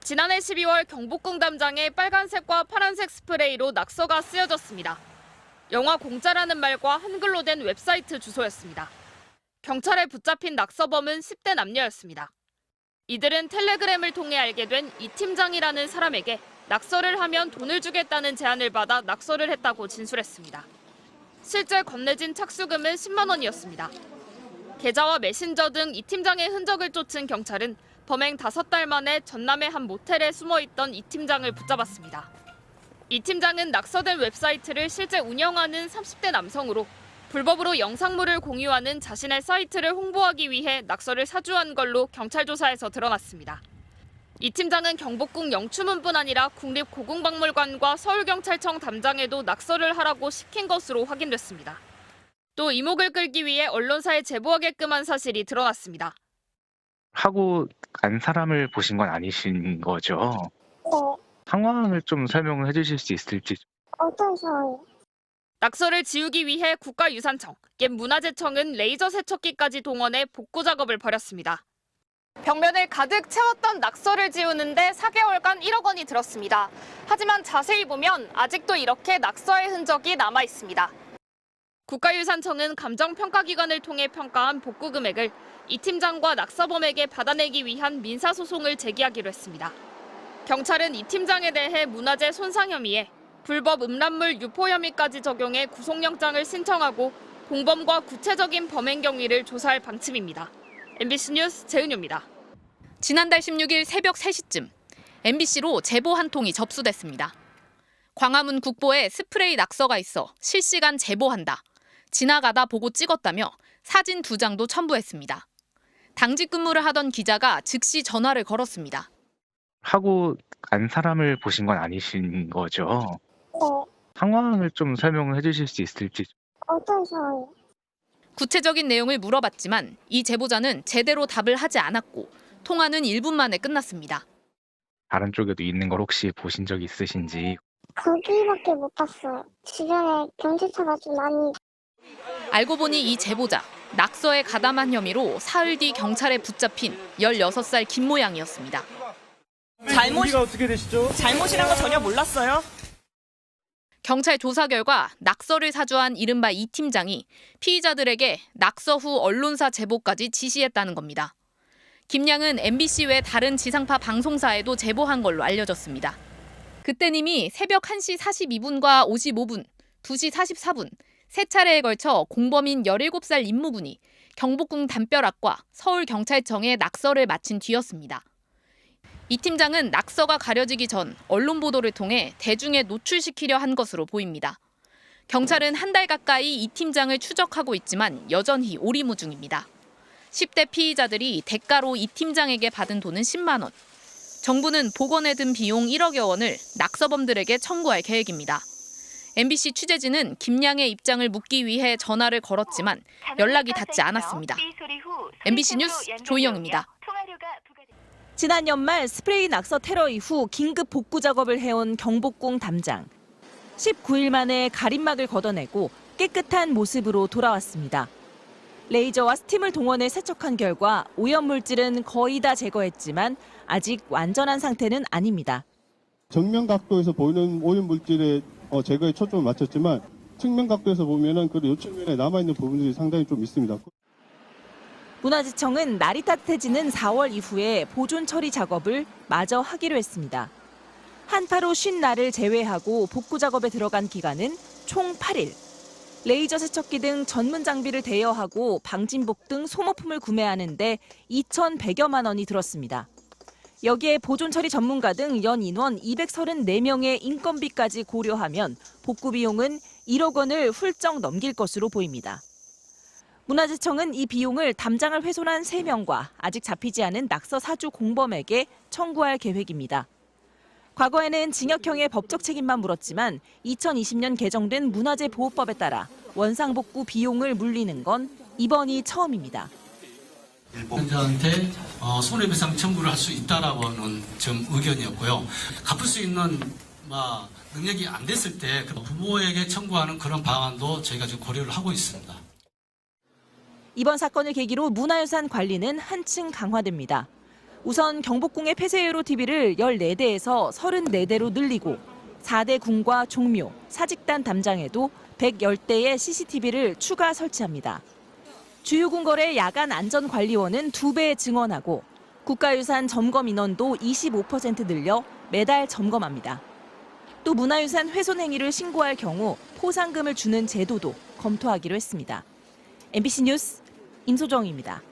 지난해 12월 경복궁 담장에 빨간색과 파란색 스프레이로 낙서가 쓰여졌습니다. 영화 공짜라는 말과 한글로 된 웹사이트 주소였습니다. 경찰에 붙잡힌 낙서범은 10대 남녀였습니다. 이들은 텔레그램을 통해 알게 된 이 팀장이라는 사람에게 낙서를 하면 돈을 주겠다는 제안을 받아 낙서를 했다고 진술했습니다. 실제 건네진 착수금은 10만 원이었습니다. 계좌와 메신저 등 이 팀장의 흔적을 쫓은 경찰은 범행 5달 만에 전남의 한 모텔에 숨어있던 이 팀장을 붙잡았습니다. 이 팀장은 낙서된 웹사이트를 실제 운영하는 30대 남성으로 불법으로 영상물을 공유하는 자신의 사이트를 홍보하기 위해 낙서를 사주한 걸로 경찰 조사에서 드러났습니다. 이 팀장은 경복궁 영추문뿐 아니라 국립고궁박물관과 서울경찰청 담장에도 낙서를 하라고 시킨 것으로 확인됐습니다. 또 이목을 끌기 위해 언론사에 제보하게끔 한 사실이 드러났습니다. 하고 간 사람을 보신 건 아니신 거죠? 네. 상황을 좀 설명을 해주실 수 있을지. 어떤 상황이요? 낙서를 지우기 위해 국가유산청, 옛 문화재청은 레이저 세척기까지 동원해 복구 작업을 벌였습니다. 벽면을 가득 채웠던 낙서를 지우는데 4개월간 1억 원이 들었습니다. 하지만 자세히 보면 아직도 이렇게 낙서의 흔적이 남아 있습니다. 국가유산청은 감정평가기관을 통해 평가한 복구 금액을 이 팀장과 낙서범에게 받아내기 위한 민사소송을 제기하기로 했습니다. 경찰은 이 팀장에 대해 문화재 손상 혐의에 불법 음란물 유포 혐의까지 적용해 구속영장을 신청하고 공범과 구체적인 범행 경위를 조사할 방침입니다. MBC 뉴스 재은유입니다. 지난달 16일 새벽 3시쯤 MBC로 제보 한 통이 접수됐습니다. 광화문 국보에 스프레이 낙서가 있어 실시간 제보한다. 지나가다 보고 찍었다며 사진 2장도 첨부했습니다. 당직 근무를 하던 기자가 즉시 전화를 걸었습니다. 하고 간 사람을 보신 건 아니신 거죠? 네. 상황을 좀 설명을 해주실 수 있을지. 어떤 상황이요? 구체적인 내용을 물어봤지만 이 제보자는 제대로 답을 하지 않았고 통화는 1분 만에 끝났습니다. 다른 쪽에도 있는 걸 혹시 보신 적 있으신지. 거기밖에 못 봤어요. 주변에 경찰차가 좀 많이. 알고 보니 이 제보자, 낙서에 가담한 혐의로 사흘 뒤 경찰에 붙잡힌 16살 김 모양이었습니다. 우리가 어떻게 되시죠? 잘못이란 거 전혀 몰랐어요. 경찰 조사 결과 낙서를 사주한 이른바 이 팀장이 피의자들에게 낙서 후 언론사 제보까지 지시했다는 겁니다. 김 양은 MBC 외 다른 지상파 방송사에도 제보한 걸로 알려졌습니다. 그땐 이미 새벽 1시 42분과 55분, 2시 44분, 세 차례에 걸쳐 공범인 17살 임무군이 경복궁 담벼락과 서울경찰청에 낙서를 마친 뒤였습니다. 이 팀장은 낙서가 가려지기 전 언론 보도를 통해 대중에 노출시키려 한 것으로 보입니다. 경찰은 한 달 가까이 이 팀장을 추적하고 있지만 여전히 오리무중입니다. 10대 피의자들이 대가로 이 팀장에게 받은 돈은 10만 원. 정부는 복원에 든 비용 1억여 원을 낙서범들에게 청구할 계획입니다. MBC 취재진은 김 양의 입장을 묻기 위해 전화를 걸었지만 연락이 닿지 않았습니다. MBC 뉴스 조희영입니다. 지난 연말 스프레이 낙서 테러 이후 긴급 복구 작업을 해온 경복궁 담장. 19일 만에 가림막을 걷어내고 깨끗한 모습으로 돌아왔습니다. 레이저와 스팀을 동원해 세척한 결과 오염물질은 거의 다 제거했지만 아직 완전한 상태는 아닙니다. 정면 각도에서 보이는 오염물질의 제거에 초점을 맞췄지만 측면 각도에서 보면은 그 요측면에 남아있는 부분들이 상당히 좀 있습니다. 문화재청은 날이 따뜻해지는 4월 이후에 보존 처리 작업을 마저 하기로 했습니다. 한파로 쉰 날을 제외하고 복구 작업에 들어간 기간은 총 8일. 레이저 세척기 등 전문 장비를 대여하고 방진복 등 소모품을 구매하는데 2,100여만 원이 들었습니다. 여기에 보존 처리 전문가 등 연 인원 234명의 인건비까지 고려하면 복구 비용은 1억 원을 훌쩍 넘길 것으로 보입니다. 문화재청은 이 비용을 담장을 훼손한 3명과 아직 잡히지 않은 낙서 사주 공범에게 청구할 계획입니다. 과거에는 징역형의 법적 책임만 물었지만 2020년 개정된 문화재보호법에 따라 원상복구 비용을 물리는 건 이번이 처음입니다. 일본자한테 손해배상 청구를 할 수 있다라고는 좀 의견이었고요. 갚을 수 있는 능력이 안 됐을 때 부모에게 청구하는 그런 방안도 저희가 지금 고려를 하고 있습니다. 이번 사건을 계기로 문화유산 관리는 한층 강화됩니다. 우선 경복궁의 폐쇄회로 TV를 14대에서 34대로 늘리고 4대 궁과 종묘, 사직단 담장에도 110대의 CCTV를 추가 설치합니다. 주요 궁궐의 야간 안전관리원은 2배 증원하고 국가유산 점검 인원도 25% 늘려 매달 점검합니다. 또 문화유산 훼손 행위를 신고할 경우 포상금을 주는 제도도 검토하기로 했습니다. MBC 뉴스 임소정입니다.